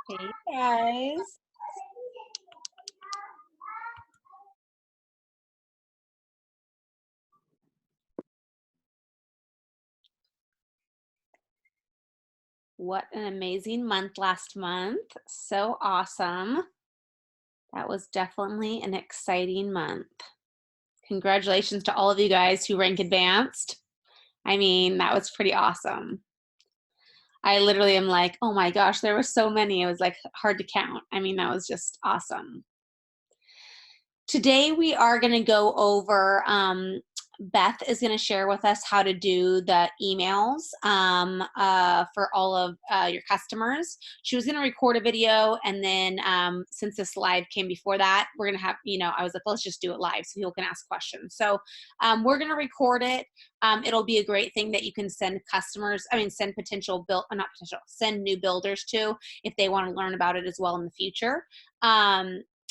Hey guys. What an amazing month last month. So awesome. That was definitely an exciting month. Congratulations to all of you guys who rank advanced. I mean, that was pretty awesome. I literally am like, oh my gosh, there were so many. It was like hard to count. I mean, that was just awesome. Today we are going to go over Beth is going to share with us how to do the emails for all of your customers. She was going to record a video, and then since this live came before that, we're going to have, I was like, let's just do it live so people can ask questions. So we're going to record it. It'll be a great thing that you can send customers, send not potential, send new builders to if they want to learn about it as well in the future.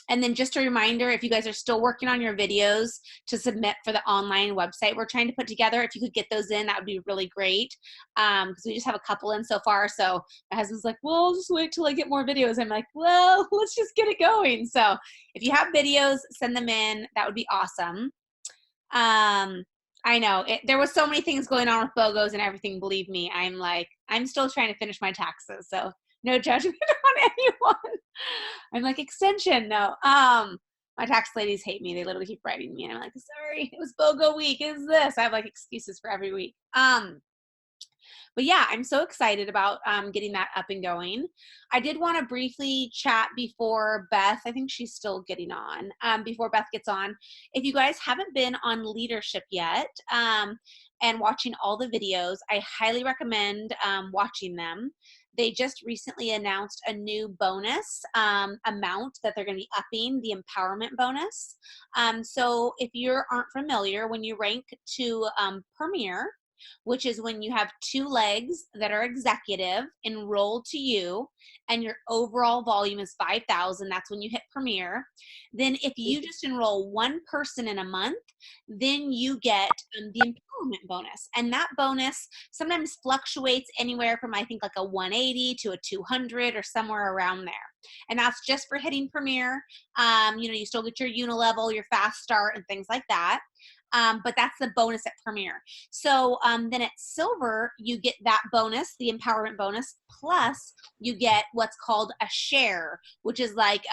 And then just a reminder, if you guys are still working on your videos to submit for the online website we're trying to put together, if you could get those in, that would be really great. Because we just have a couple in so far. So my husband's like, well, I'll just wait till I get more videos. I'm like, well, let's just get it going. So if you have videos, send them in. That would be awesome. I know there was so many things going on with BOGOs and everything. Believe me, I'm still trying to finish my taxes. So no judgment on anyone. I'm like, extension, no. My tax ladies hate me. They literally keep writing me, and I'm like, sorry, it was BOGO week. Is this? I have like excuses for every week. But yeah, I'm so excited about getting that up and going. I did want to briefly chat before Beth, I think she's still getting on, before Beth gets on. If you guys haven't been on leadership yet and watching all the videos, I highly recommend watching them. They just recently announced a new bonus amount that they're going to be upping, the empowerment bonus. So if you aren't familiar, when you rank to Premier, which is when you have two legs that are executive enrolled to you and your overall volume is 5,000, that's when you hit Premier. Then if you just enroll one person in a month, then you get the empowerment bonus. And that bonus sometimes fluctuates anywhere from, I think, like a 180 to a 200 or somewhere around there. And that's just for hitting Premier. You still get your Unilevel, your Fast Start, and things like that. But that's the bonus at Premier. So then at Silver, you get that bonus, the empowerment bonus, plus you get what's called a share, which is like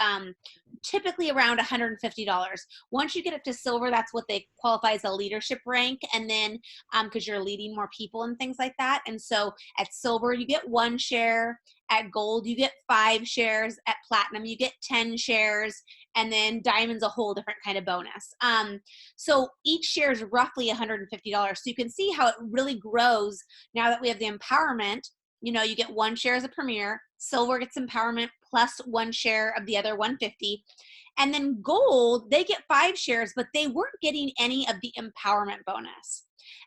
typically around $150. Once you get up to Silver, that's what they qualify as a leadership rank. And then because you're leading more people and things like that. And so at Silver, you get one share. At Gold, you get 5 shares. At Platinum, you get 10 shares. And then Diamond's a whole different kind of bonus. So each share is roughly $150. So you can see how it really grows now that we have the empowerment. You get 1 share as a Premier. Silver gets empowerment plus 1 share of the other 150. And then Gold, they get 5 shares, but they weren't getting any of the empowerment bonus.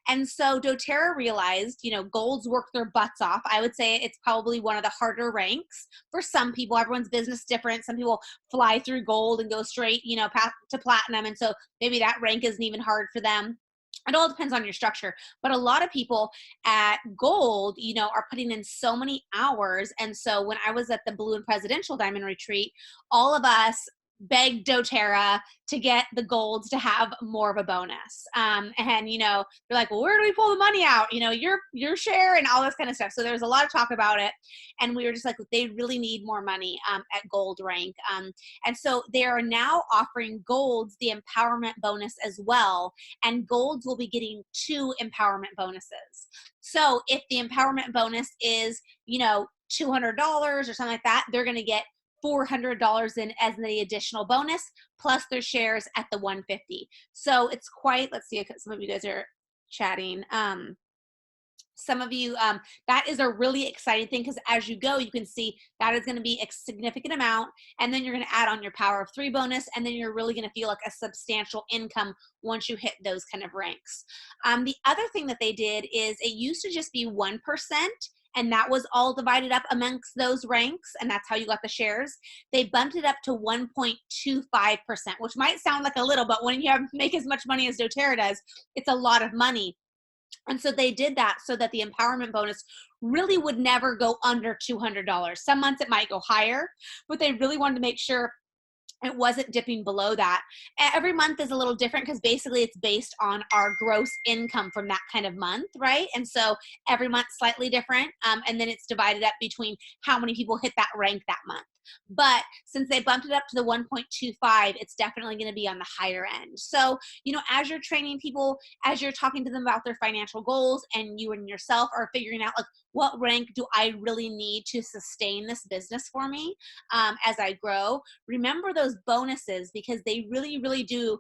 And so doTERRA realized, Golds work their butts off. I would say it's probably one of the harder ranks for some people. Everyone's business different. Some people fly through Gold and go straight, path to Platinum. And so maybe that rank isn't even hard for them. It all depends on your structure, but a lot of people at Gold, are putting in so many hours. And so when I was at the Blue and Presidential Diamond Retreat, all of us begged doTERRA to get the Golds to have more of a bonus. And they're like, well, where do we pull the money out? Your share and all this kind of stuff. So there was a lot of talk about it, and we were just like, they really need more money at Gold rank. And so they are now offering Golds the empowerment bonus as well, and Golds will be getting 2 empowerment bonuses. So if the empowerment bonus is, $200 or something like that, they're going to get $400 in as the additional bonus, plus their shares at the 150. So it's quite, let's see, some of you guys are chatting. Some of you, that is a really exciting thing, because as you go, you can see that is going to be a significant amount, and then you're going to add on your power of 3 bonus, and then you're really going to feel like a substantial income once you hit those kind of ranks. The other thing that they did is it used to just be 1%, and that was all divided up amongst those ranks, and that's how you got the shares. They bumped it up to 1.25%, which might sound like a little, but when you make as much money as doTERRA does, it's a lot of money. And so they did that so that the empowerment bonus really would never go under $200. Some months it might go higher, but they really wanted to make sure it wasn't dipping below that. Every month is a little different because basically it's based on our gross income from that kind of month, right? And so every month slightly different, and then it's divided up between how many people hit that rank that month. But since they bumped it up to the 1.25, it's definitely going to be on the higher end. So, as you're training people, as you're talking to them about their financial goals, and you and yourself are figuring out, like, what rank do I really need to sustain this business for me as I grow? Remember those bonuses, because they really, really do,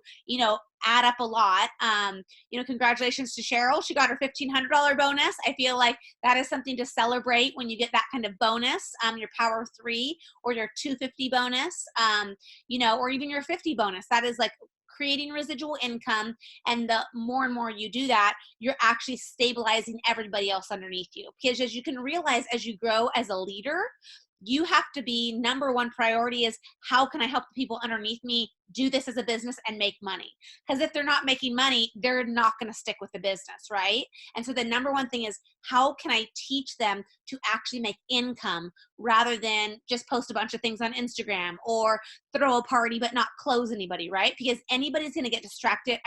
add up a lot. Congratulations to Cheryl. She got her $1,500 bonus. I feel like that is something to celebrate when you get that kind of bonus, your Power 3 or your 250 bonus, or even your 50 bonus. That is like creating residual income. And the more and more you do that, you're actually stabilizing everybody else underneath you. Because as you can realize, as you grow as a leader, you have to be number one priority is, how can I help the people underneath me do this as a business and make money? Because if they're not making money, they're not going to stick with the business, right? And so the number one thing is, how can I teach them to actually make income rather than just post a bunch of things on Instagram or throw a party but not close anybody, right? Because anybody's going to get distracted.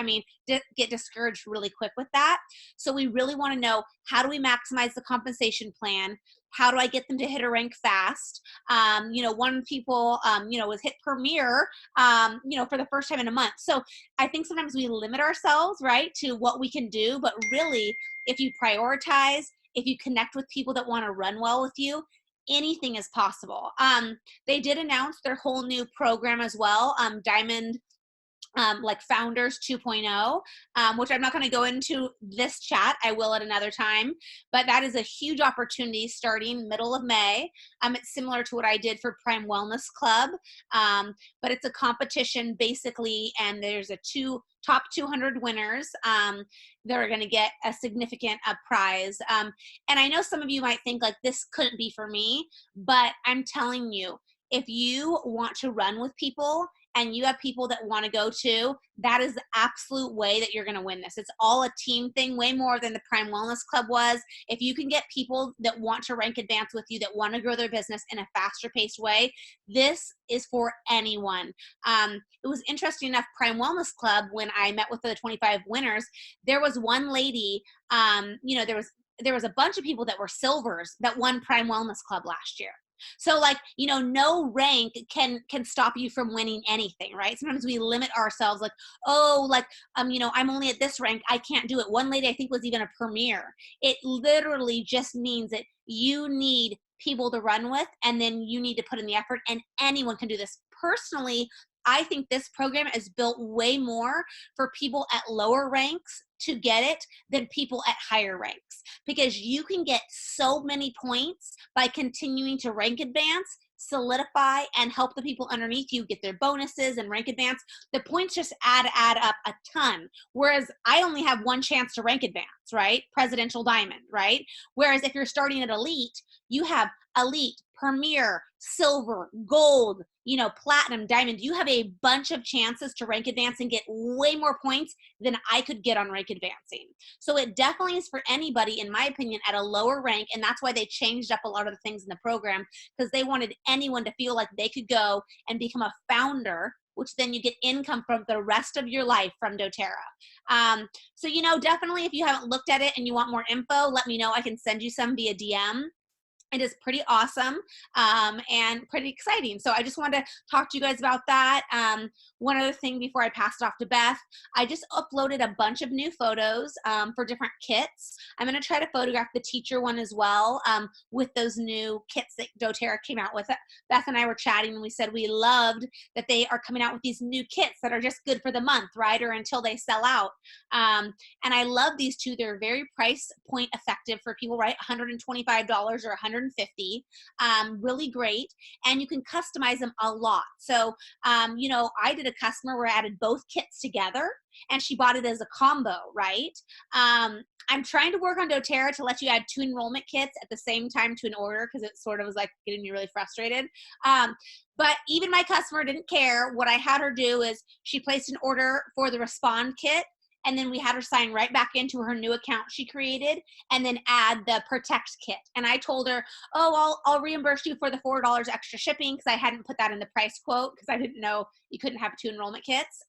Get discouraged really quick with that. So we really want to know, how do we maximize the compensation plan? How do I get them to hit a rank fast? One people, was hit Premier, for the first time in a month. So I think sometimes we limit ourselves, right, to what we can do. But really, if you prioritize, if you connect with people that want to run well with you, anything is possible. They did announce their whole new program as well, Diamond, like Founders 2.0, which I'm not going to go into this chat. I will at another time. But that is a huge opportunity starting middle of May. It's similar to what I did for Prime Wellness Club, but it's a competition basically, and there's top 200 winners that are going to get a significant prize. And I know some of you might think, like, this couldn't be for me, but I'm telling you, if you want to run with people and you have people that want to go too, that is the absolute way that you're going to win this. It's all a team thing, way more than the Prime Wellness Club was. If you can get people that want to rank advance with you, that want to grow their business in a faster paced way, this is for anyone. It was interesting enough, Prime Wellness Club, when I met with the 25 winners, there was one lady, there was a bunch of people that were silvers that won Prime Wellness Club last year. So, like, no rank can stop you from winning anything, right? Sometimes we limit ourselves, like, oh, like, I'm only at this rank, I can't do it. One lady, I think, was even a premier. It literally just means that you need people to run with, and then you need to put in the effort, and anyone can do this. Personally, I think this program is built way more for people at lower ranks to get it than people at higher ranks, because you can get so many points by continuing to rank advance, solidify, and help the people underneath you get their bonuses and rank advance. The points just add up a ton. Whereas I only have one chance to rank advance, right? Presidential Diamond, right? Whereas if you're starting at Elite, you have Elite, Premier, Silver, Gold, Platinum, Diamond. You have a bunch of chances to rank advance and get way more points than I could get on rank advancing. So it definitely is for anybody, in my opinion, at a lower rank. And that's why they changed up a lot of the things in the program, because they wanted anyone to feel like they could go and become a founder, which then you get income from the rest of your life from doTERRA. So, definitely, if you haven't looked at it and you want more info, let me know. I can send you some via DM. It is pretty awesome and pretty exciting. So I just wanted to talk to you guys about that. One other thing before I pass it off to Beth, I just uploaded a bunch of new photos for different kits. I'm going to try to photograph the teacher one as well with those new kits that doTERRA came out with. Beth and I were chatting, and we said we loved that they are coming out with these new kits that are just good for the month, right, or until they sell out. And I love these two. They're very price point effective for people, right? $125 or $150, really great. And you can customize them a lot. So, I did a customer where I added both kits together, and she bought it as a combo, right? I'm trying to work on doTERRA to let you add 2 enrollment kits at the same time to an order, because it sort of was like getting me really frustrated. But even my customer didn't care. What I had her do is she placed an order for the Respond kit, And then we had her sign right back into her new account she created and then add the Protect kit. And I told her, oh, I'll reimburse you for the $4 extra shipping, because I hadn't put that in the price quote because I didn't know you couldn't have 2 enrollment kits.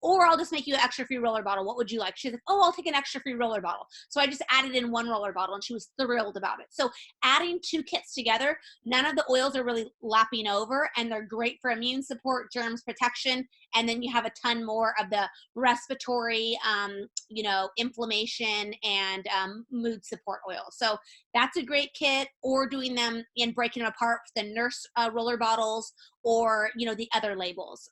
Or I'll just make you an extra free roller bottle. What would you like? She's like, oh, I'll take an extra free roller bottle. So I just added in 1 roller bottle, and she was thrilled about it. So adding 2 kits together, none of the oils are really lapping over, and they're great for immune support, germs protection, and then you have a ton more of the respiratory, inflammation and mood support oil. So that's a great kit. Or doing them and breaking them apart, the nurse roller bottles, or the other labels.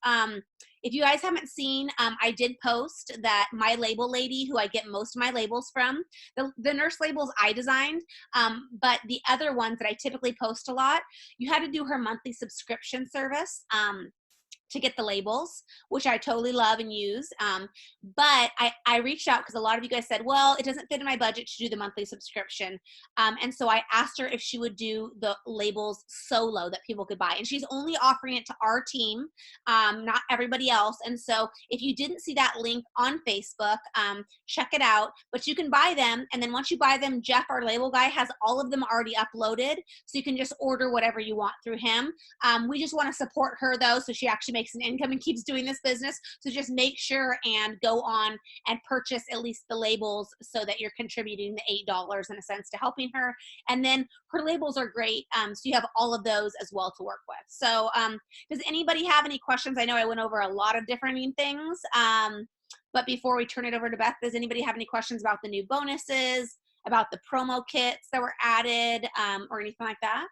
If you guys haven't seen, I did post that my label lady, who I get most of my labels from, the nurse labels I designed, but the other ones that I typically post a lot, you had to do her monthly subscription service to get the labels, which I totally love and use. But I reached out because a lot of you guys said, well, it doesn't fit in my budget to do the monthly subscription. And so I asked her if she would do the labels solo that people could buy. And she's only offering it to our team, not everybody else. And so if you didn't see that link on Facebook, check it out. But you can buy them. And then once you buy them, Jeff, our label guy, has all of them already uploaded. So you can just order whatever you want through him. We just want to support her, though, so she actually makes an income and keeps doing this business. So just make sure and go on and purchase at least the labels so that you're contributing the $8 in a sense to helping her. And then her labels are great. So you have all of those as well to work with. So does anybody have any questions? I know I went over a lot of different things. But before we turn it over to Beth, does anybody have any questions about the new bonuses, about the promo kits that were added, or anything like that?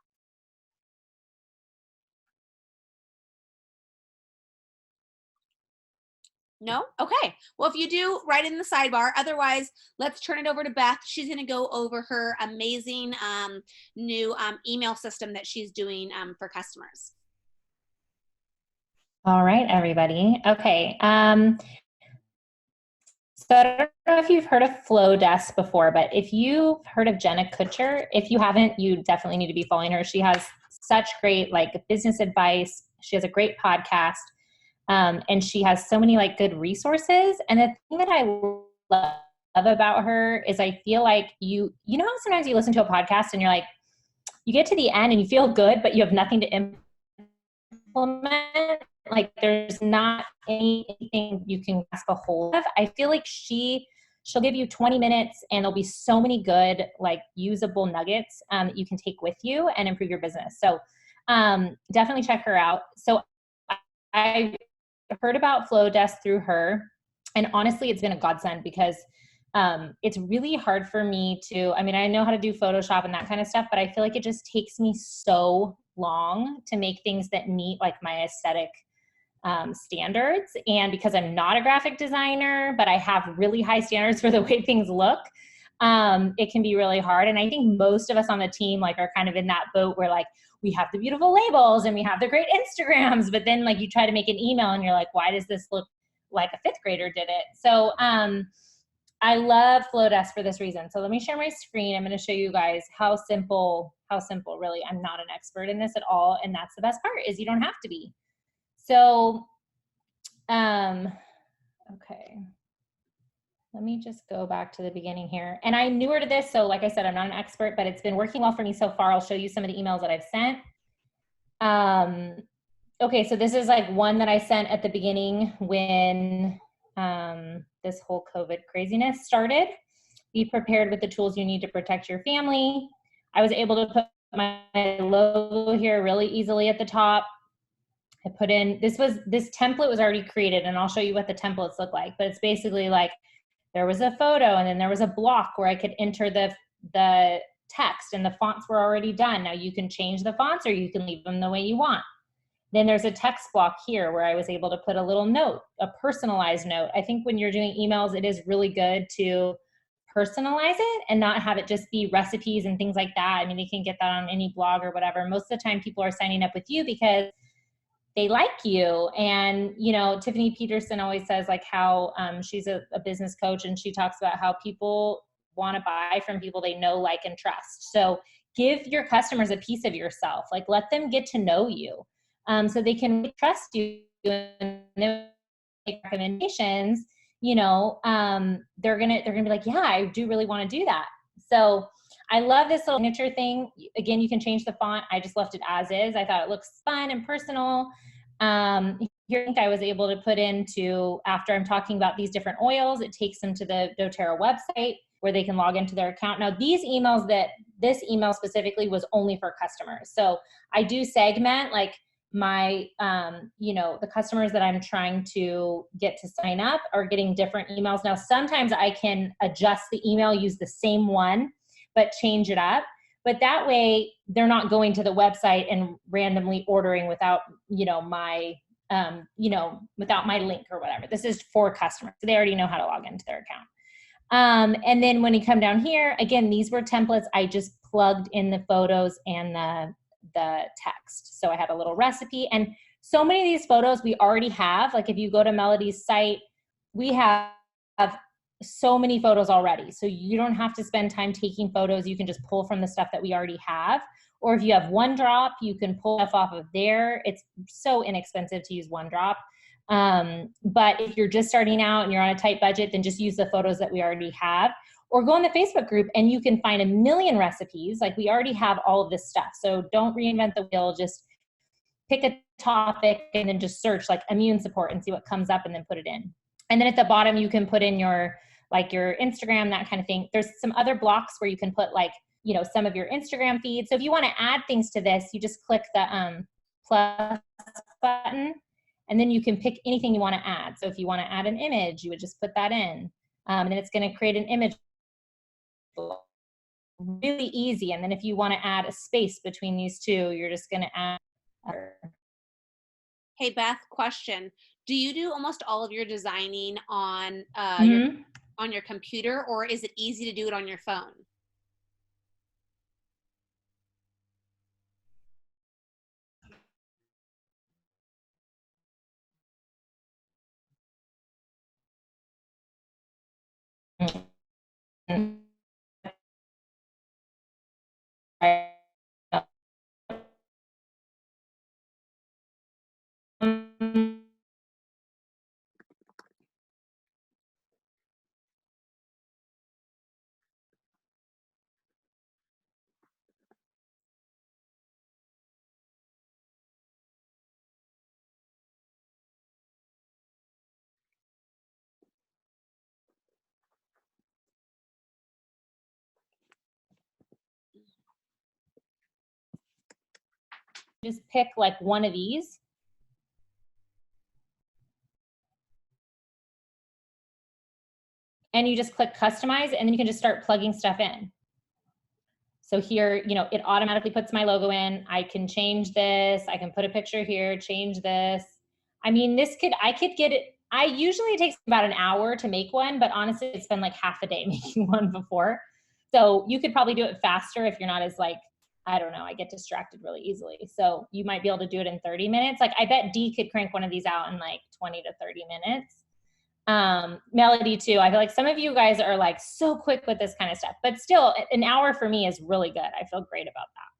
No? Okay. Well, if you do, write in the sidebar. Otherwise, let's turn it over to Beth. She's going to go over her amazing new email system that she's doing for customers. All right, everybody. Okay. So I don't know if you've heard of Flowdesk before, but if you've heard of Jenna Kutcher, if you haven't, you definitely need to be following her. She has such great business advice. She has a great podcast. And she has so many good resources. And the thing that I love about her is I feel like you know how sometimes you listen to a podcast and you're you get to the end and you feel good, but you have nothing to implement. There's not anything you can grasp a hold of. I feel like she'll give you 20 minutes and there'll be so many good, usable nuggets that you can take with you and improve your business. So definitely check her out. So I heard about Flowdesk through her, and honestly, it's been a godsend because it's really hard for me to, I know how to do Photoshop and that kind of stuff, but I feel like it just takes me so long to make things that meet my aesthetic standards. And because I'm not a graphic designer, but I have really high standards for the way things look, it can be really hard. And I think most of us on the team are kind of in that boat where we have the beautiful labels and we have the great Instagrams, but then you try to make an email and you're why does this look like a 5th grader did it? So I love Flowdesk for this reason. So let me share my screen. I'm going to show you guys how simple, really. I'm not an expert in this at all. And that's the best part, is you don't have to be. So, okay. Let me just go back to the beginning here. And I'm newer to this, so like I said, I'm not an expert, but it's been working well for me so far. I'll show you some of the emails that I've sent. Okay, so this is one that I sent at the beginning when this whole COVID craziness started. Be prepared with the tools you need to protect your family. I was able to put my logo here really easily at the top. I put in, this template was already created, and I'll show you what the templates look like, but it's basically there was a photo and then there was a block where I could enter the text, and the fonts were already done. Now you can change the fonts or you can leave them the way you want. Then there's a text block here where I was able to put a little note, a personalized note. I think when you're doing emails, it is really good to personalize it and not have it just be recipes and things like that. They can get that on any blog or whatever. Most of the time people are signing up with you because they like you. And, Tiffany Peterson always says how she's a business coach, and she talks about how people want to buy from people they know, like, and trust. So give your customers a piece of yourself, let them get to know you so they can trust you and make recommendations. they're gonna be like, yeah, I do really want to do that. So I love this little signature thing. Again, you can change the font. I just left it as is. I thought it looks fun and personal. Here I was able to put into, after I'm talking about these different oils, it takes them to the doTERRA website where they can log into their account. Now this email specifically was only for customers. So I do segment like my, the customers that I'm trying to get to sign up are getting different emails. Now, sometimes I can adjust the email, use the same one, but change it up. But that way they're not going to the website and randomly ordering without, without my link or whatever. This is for customers. So they already know how to log into their account. And then when you come down here, again, these were templates. I just plugged in the photos and the text. So I had a little recipe, and so many of these photos we already have. Like if you go to Melody's site, we have so many photos already. So you don't have to spend time taking photos. You can just pull from the stuff that we already have. Or if you have OneDrop, you can pull stuff off of there. It's so inexpensive to use OneDrop. But if you're just starting out and you're on a tight budget, then just use the photos that we already have. Or go in the Facebook group and you can find a million recipes. Like we already have all of this stuff. So don't reinvent the wheel. Just pick a topic and then just search like immune support and see what comes up and then put it in. And then at the bottom, you can put in your Instagram, that kind of thing. There's some other blocks where you can put some of your Instagram feeds. So if you want to add things to this, you just click the plus button and then you can pick anything you want to add. So if you want to add an image, you would just put that in. And then it's going to create an image. Really easy. And then if you want to add a space between these two, you're just going to add. Hey, Beth, question. Do you do almost all of your designing on your computer, or is it easy to do it on your phone? Just pick like one of these. And you just click customize, and then you can just start plugging stuff in. So here, it automatically puts my logo in. I can change this. I can put a picture here, change this. I mean, I could get it. Usually it takes about an hour to make one, but honestly, it's been like half a day making one before. So you could probably do it faster if you're not as I don't know, I get distracted really easily. So you might be able to do it in 30 minutes. Like I bet Dee could crank one of these out in like 20 to 30 minutes. Melody too. I feel like some of you guys are like so quick with this kind of stuff, but still an hour for me is really good. I feel great about that.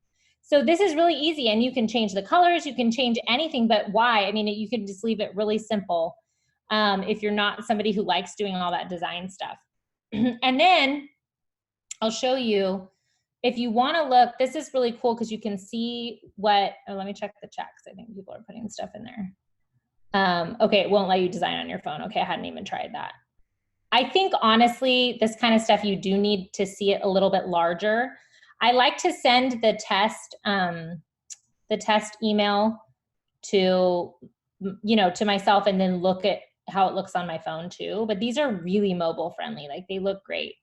So this is really easy, and you can change the colors, you can change anything, but why? I mean, you can just leave it really simple. If you're not somebody who likes doing all that design stuff. And then I'll show you, if you want to look, this is really cool because you can see let me check the chat because I think people are putting stuff in there. Okay, it won't let you design on your phone. Okay, I hadn't even tried that. I think honestly, this kind of stuff, you do need to see it a little bit larger. I like to send the test email to myself and then look at how it looks on my phone too. But these are really mobile friendly. Like they look great.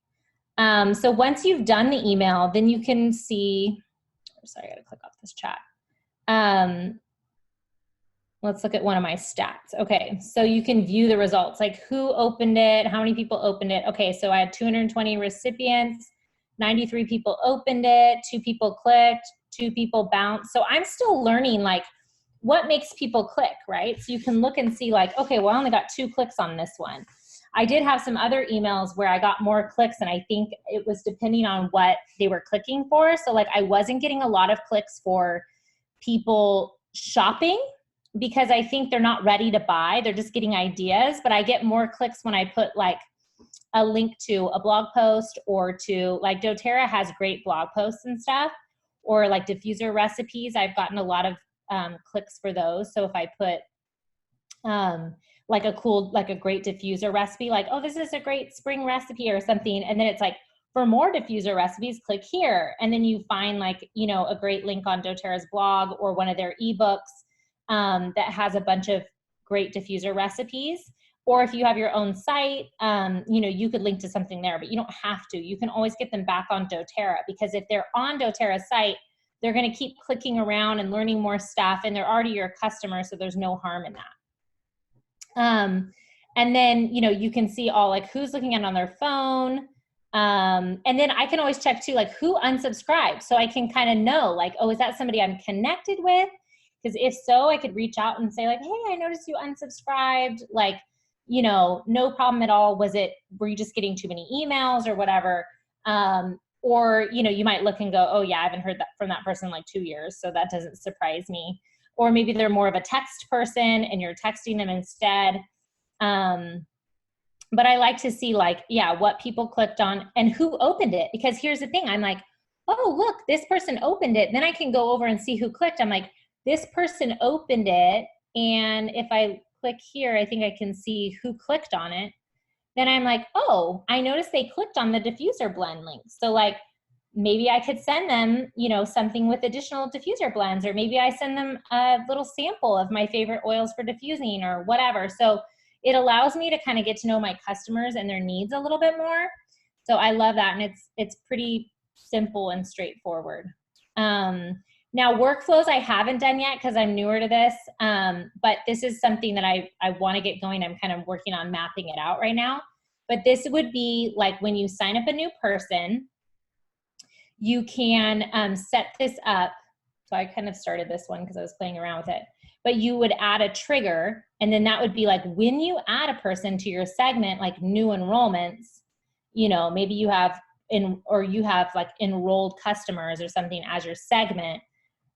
So once you've done the email, then you can see, sorry, I gotta click off this chat. Let's look at one of my stats. Okay, so you can view the results, like who opened it, how many people opened it. Okay, so I had 220 recipients, 93 people opened it, 2 people clicked, 2 people bounced. So I'm still learning like what makes people click, right? So you can look and see like, okay, well, I only got 2 clicks on this one. I did have some other emails where I got more clicks, and I think it was depending on what they were clicking for. So like I wasn't getting a lot of clicks for people shopping, because I think they're not ready to buy. They're just getting ideas, but I get more clicks when I put like a link to a blog post, or to like doTERRA has great blog posts and stuff, or like diffuser recipes. I've gotten a lot of clicks for those. So if I put like a great diffuser recipe, like, oh, this is a great spring recipe or something, and then it's like, for more diffuser recipes, click here. And then you find like, you know, a great link on doTERRA's blog or one of their ebooks that has a bunch of great diffuser recipes. Or if you have your own site, you know, you could link to something there, but you don't have to. You can always get them back on doTERRA, because if they're on doTERRA's site, they're going to keep clicking around and learning more stuff, and they're already your customer, so there's no harm in that. And then, you know, you can see all like who's looking at it on their phone. And then I can always check too, like who unsubscribed. So I can kind of know like, oh, is that somebody I'm connected with? Because if so, I could reach out and say like, hey, I noticed you unsubscribed. Like, you know, no problem at all. Were you just getting too many emails or whatever? Or, you know, you might look and go, oh yeah, I haven't heard that from that person in like 2 years. So that doesn't surprise me. Or maybe they're more of a text person and you're texting them instead. But I like to see like, yeah, what people clicked on and who opened it. Because here's the thing, I'm like, oh, look, this person opened it. Then I can go over and see who clicked. I'm like, this person opened it. And if I click here, I think I can see who clicked on it. Then I'm like, oh, I noticed they clicked on the diffuser blend link. So like, maybe I could send them, you know, something with additional diffuser blends, or maybe I send them a little sample of my favorite oils for diffusing or whatever. So it allows me to kind of get to know my customers and their needs a little bit more. So I love that. And it's pretty simple and straightforward. Now workflows I haven't done yet because I'm newer to this, but this is something that I want to get going. I'm kind of working on mapping it out right now. But this would be like when you sign up a new person, you can set this up. So I kind of started this one because I was playing around with it. But you would add a trigger, and then that would be like when you add a person to your segment, like new enrollments, you know, maybe you have you have like enrolled customers or something as your segment.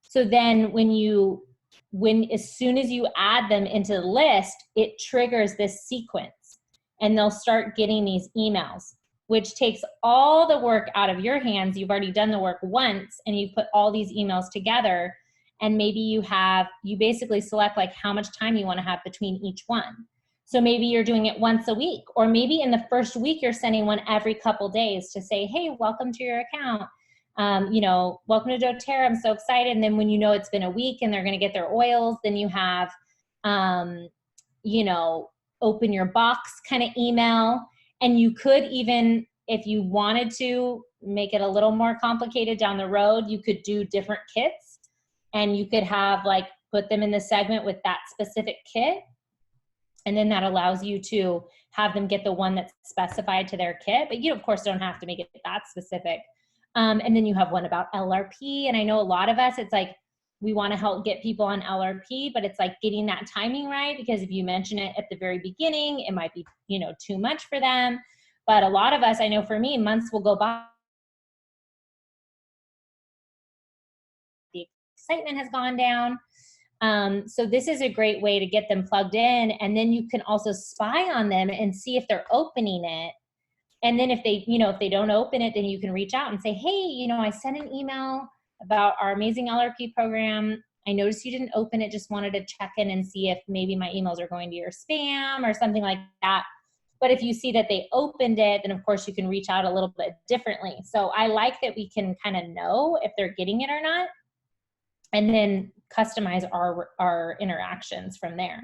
So then as soon as you add them into the list, it triggers this sequence and they'll start getting these emails, which takes all the work out of your hands. You've already done the work once and you put all these emails together, and maybe you basically select like how much time you want to have between each one. So maybe you're doing it once a week, or maybe in the first week you're sending one every couple days to say, hey, welcome to your account. You know, welcome to doTERRA, I'm so excited. And then when you know it's been a week and they're going to get their oils, then you have, you know, open your box kind of email. And you could even, if you wanted to make it a little more complicated down the road, you could do different kits, and you could have like put them in the segment with that specific kit. And then that allows you to have them get the one that's specified to their kit. But you, of course, don't have to make it that specific. And then you have one about LRP. And I know a lot of us, it's like, we want to help get people on LRP, but it's like getting that timing right, because if you mention it at the very beginning, it might be, you know, too much for them. But a lot of us, I know for me, months will go by, the excitement has gone down. So this is a great way to get them plugged in. And then you can also spy on them and see if they're opening it. And then if they, you know, if they don't open it, then you can reach out and say, hey, you know, I sent an email about our amazing LRP program. I noticed you didn't open it, just wanted to check in and see if maybe my emails are going to your spam or something like that. But if you see that they opened it, then of course you can reach out a little bit differently. So I like that we can kind of know if they're getting it or not, and then customize our interactions from there.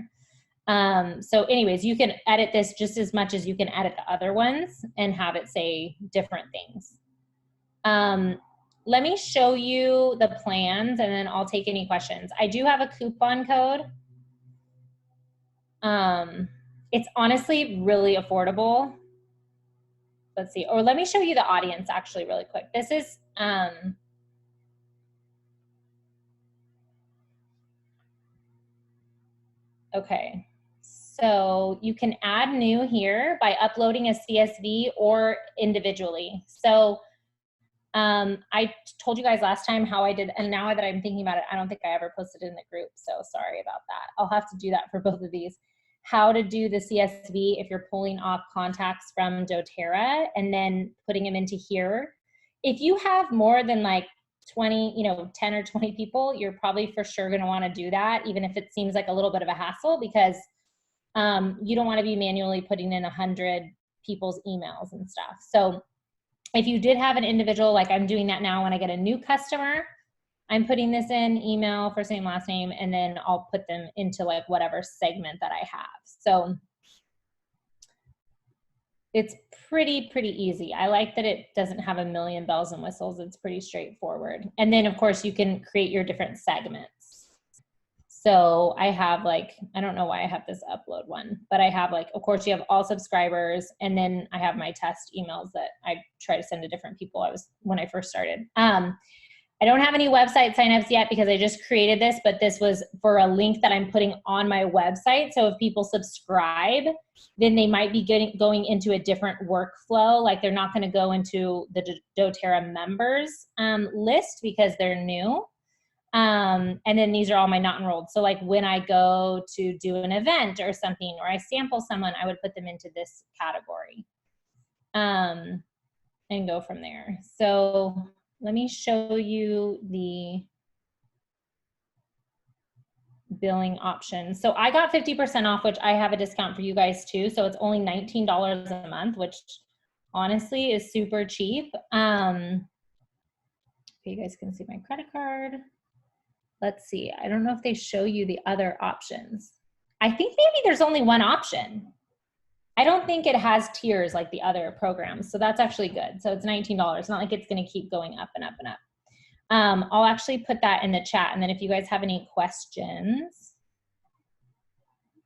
So anyways, you can edit this just as much as you can edit the other ones and have it say different things. Let me show you the plans and then I'll take any questions. I do have a coupon code. It's honestly really affordable. Let's see, or let me show you the audience actually really quick. This is, okay. So you can add new here by uploading a CSV or individually. So I told you guys last time how I did, and now that I'm thinking about it, I don't think I ever posted it in the group. So sorry about that. I'll have to do that for both of these. How to do the CSV if you're pulling off contacts from doTERRA and then putting them into here. If you have more than like 20, 10 or 20 people, you're probably for sure going to want to do that, even if it seems like a little bit of a hassle, because you don't want to be manually putting in 100 people's emails and stuff. So if you did have an individual, like I'm doing that now when I get a new customer, I'm putting this in email, first name, last name, and then I'll put them into like whatever segment that I have. So it's pretty easy. I like that it doesn't have a million bells and whistles. It's pretty straightforward. And then of course you can create your different segments. So I have like, I don't know why I have this upload one, but I have like, of course you have all subscribers, and then I have my test emails that I try to send to different people when I first started. I don't have any website signups yet because I just created this, but this was for a link that I'm putting on my website. So if people subscribe, then they might be going into a different workflow. Like they're not going to go into the doTERRA members list because they're new. And then these are all my not enrolled. So like when I go to do an event or something, or I sample someone, I would put them into this category and go from there. So let me show you the billing option. So I got 50% off, which I have a discount for you guys too. So it's only $19 a month, which honestly is super cheap. You guys can see my credit card. Let's see. I don't know if they show you the other options. I think maybe there's only one option. I don't think it has tiers like the other programs. So that's actually good. So it's $19. Not like it's going to keep going up and up and up. I'll actually put that in the chat. And then if you guys have any questions,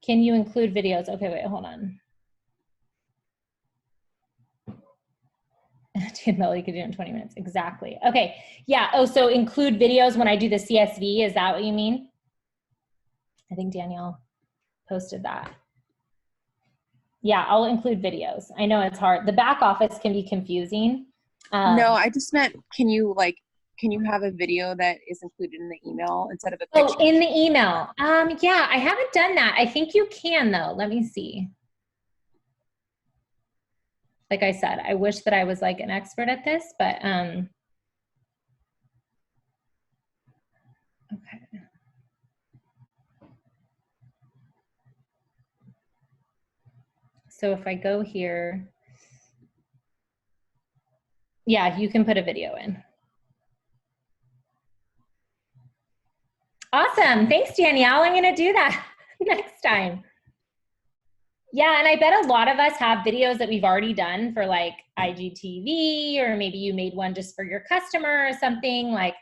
can you include videos? Okay, wait, hold on. Mel, you could do it in 20 minutes. Exactly. Okay. Yeah. Oh, so include videos when I do the CSV. Is that what you mean? I think Danielle posted that. Yeah, I'll include videos. I know it's hard. The back office can be confusing. No, I just meant, can you have a video that is included in the email instead of a picture? Oh, in the email. Yeah, I haven't done that. I think you can though. Let me see. Like I said, I wish that I was like an expert at this, but okay. So if I go here, yeah, you can put a video in. Awesome. Thanks, Danielle. I'm going to do that next time. Yeah, and I bet a lot of us have videos that we've already done for like IGTV, or maybe you made one just for your customer or something. Like,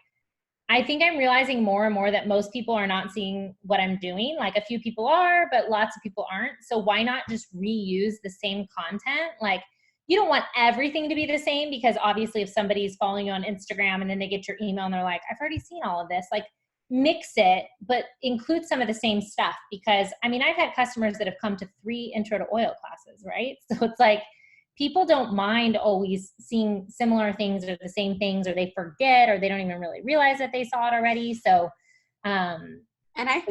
I think I'm realizing more and more that most people are not seeing what I'm doing. Like a few people are, but lots of people aren't. So why not just reuse the same content? Like, you don't want everything to be the same, because obviously if somebody's following you on Instagram and then they get your email and they're like, I've already seen all of this, like mix it, but include some of the same stuff. Because I mean, I've had customers that have come to 3 intro to oil classes, right? So it's like, people don't mind always seeing similar things or the same things, or they forget, or they don't even really realize that they saw it already. So, and I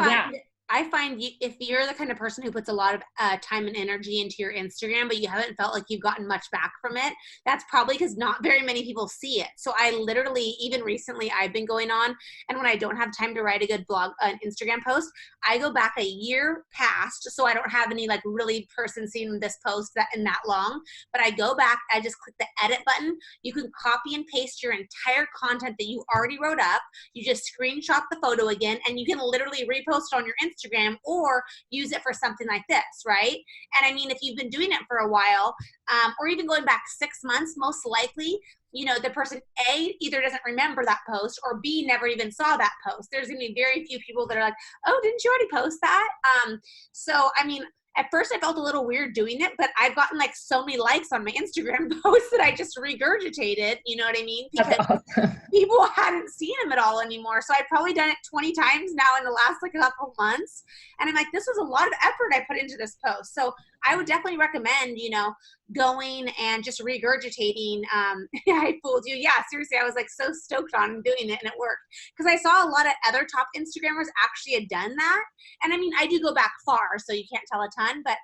find if you're the kind of person who puts a lot of time and energy into your Instagram, but you haven't felt like you've gotten much back from it, that's probably because not very many people see it. So I literally, even recently, I've been going on, and when I don't have time to write a good an Instagram post, I go back a year past, so I don't have any like really person seeing this post that long, but I go back, I just click the edit button. You can copy and paste your entire content that you already wrote up. You just screenshot the photo again, and you can literally repost on your Instagram or use it for something like this, right? And I mean, if you've been doing it for a while, or even going back 6 months, most likely, you know, the person A, either doesn't remember that post, or B, never even saw that post. There's gonna be very few people that are like, oh, didn't you already post that? So, I mean, at first I felt a little weird doing it, but I've gotten like so many likes on my Instagram posts that I just regurgitated, you know what I mean? Because That's awesome. people hadn't seen him at all anymore. So I've probably done it 20 times now in the last like a couple months. And I'm like, this was a lot of effort I put into this post. So I would definitely recommend, you know, going and just regurgitating. I fooled you. Yeah, seriously, I was like so stoked on doing it and it worked. Because I saw a lot of other top Instagrammers actually had done that. And I mean, I do go back far, so you can't tell a ton, but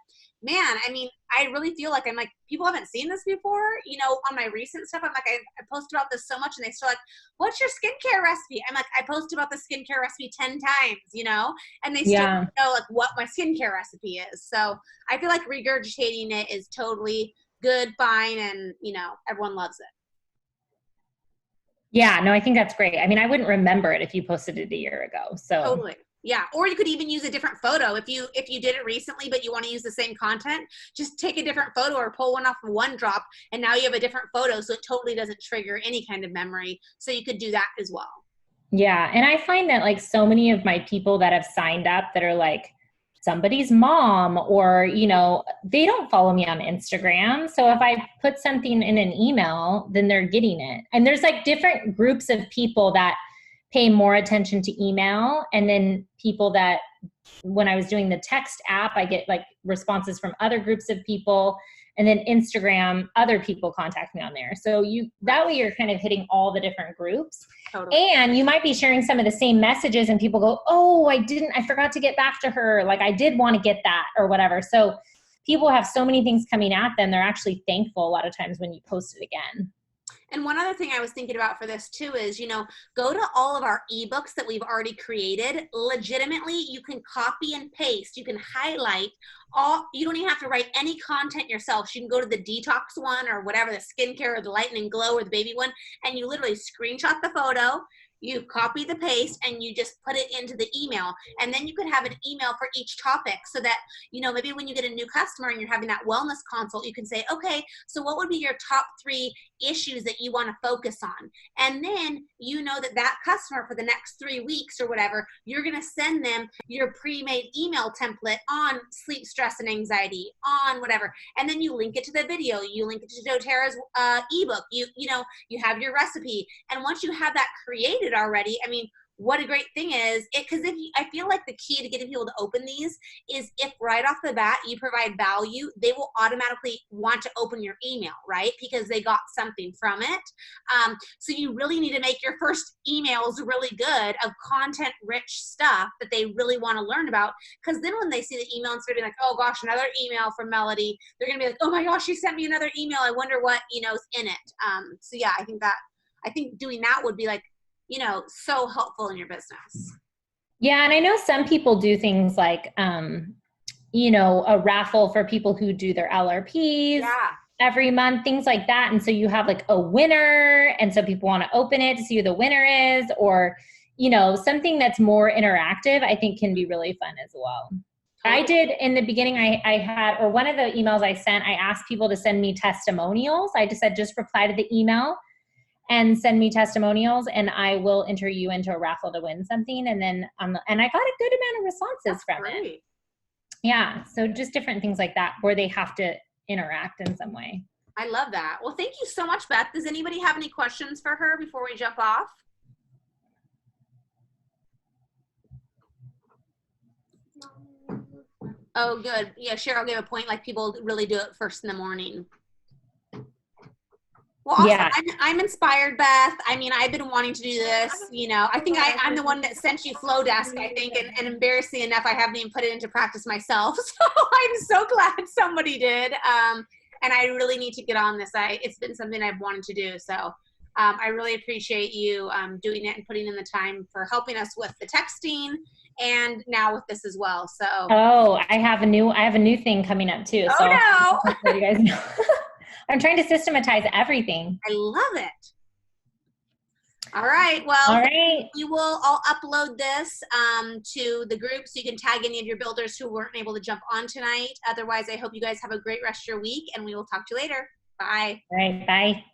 man, I mean, I really feel like I'm like, people haven't seen this before, you know, on my recent stuff. I'm like, I post about this so much and they still like, what's your skincare recipe? I'm like, I post about the skincare recipe 10 times, you know, and they still don't know like what my skincare recipe is. So I feel like regurgitating it is totally good, fine. And you know, everyone loves it. Yeah, no, I think that's great. I mean, I wouldn't remember it if you posted it a year ago. So totally. Yeah, or you could even use a different photo if you did it recently, but you want to use the same content. Just take a different photo or pull one off of OneDrop, and now you have a different photo, so it totally doesn't trigger any kind of memory. So you could do that as well. Yeah, and I find that like so many of my people that have signed up that are like somebody's mom, or you know, they don't follow me on Instagram. So if I put something in an email, then they're getting it. And there's like different groups of people that pay more attention to email, and then people that, when I was doing the text app, I get like responses from other groups of people, and then Instagram, other people contact me on there. So that way you're kind of hitting all the different groups. Totally. And you might be sharing some of the same messages and people go, oh, I forgot to get back to her. Like I did want to get that or whatever. So people have so many things coming at them. They're actually thankful a lot of times when you post it again. And one other thing I was thinking about for this too is, you know, go to all of our ebooks that we've already created. Legitimately, you can copy and paste. You can highlight all. You don't even have to write any content yourself. So you can go to the detox one or whatever, the skincare or the lightening glow or the baby one, and you literally screenshot the photo. You copy the paste and you just put it into the email. And then you could have an email for each topic so that, you know, maybe when you get a new customer and you're having that wellness consult, you can say, okay, so what would be your top 3 issues that you want to focus on? And then you know that customer for the next 3 weeks or whatever, you're going to send them your pre-made email template on sleep, stress, and anxiety, on whatever. And then you link it to the video, you link it to doTERRA's ebook, you know, you have your recipe. And once you have that created already, I mean, what a great thing is it, because I feel like the key to getting people to open these is if right off the bat you provide value, they will automatically want to open your email, right? Because they got something from it. So you really need to make your first emails really good of content rich stuff that they really want to learn about. Because then when they see the email, instead of being like, oh gosh, another email from Melody, they're gonna be like, oh my gosh, she sent me another email, I wonder what, you know, is in it. So yeah, I think doing that would be like, you know, so helpful in your business. Yeah. And I know some people do things like, you know, a raffle for people who do their LRPs every month, things like that. And so you have like a winner. And so people want to open it to see who the winner is, or, you know, something that's more interactive, I think can be really fun as well. I did in the beginning, I had, or one of the emails I sent, I asked people to send me testimonials. I just said, just reply to the email and send me testimonials, and I will enter you into a raffle to win something. And then, and I got a good amount of responses from it. Yeah. So just different things like that where they have to interact in some way. I love that. Well, thank you so much, Beth. Does anybody have any questions for her before we jump off? Oh, good. Yeah, Cheryl gave a point, like people really do it first in the morning. Well, awesome. Yeah. I'm inspired, Beth. I mean, I've been wanting to do this, you know. I think I'm the one that sent you Flowdesk, I think, and embarrassingly enough, I haven't even put it into practice myself. So I'm so glad somebody did. And I really need to get on this. It's been something I've wanted to do. So I really appreciate you doing it and putting in the time for helping us with the texting and now with this as well. So I have a new thing coming up too. Oh, so no. So you guys know. I'm trying to systematize everything. I love it. All right. Well, I'll upload this to the group so you can tag any of your builders who weren't able to jump on tonight. Otherwise, I hope you guys have a great rest of your week, and we will talk to you later. Bye. All right. Bye.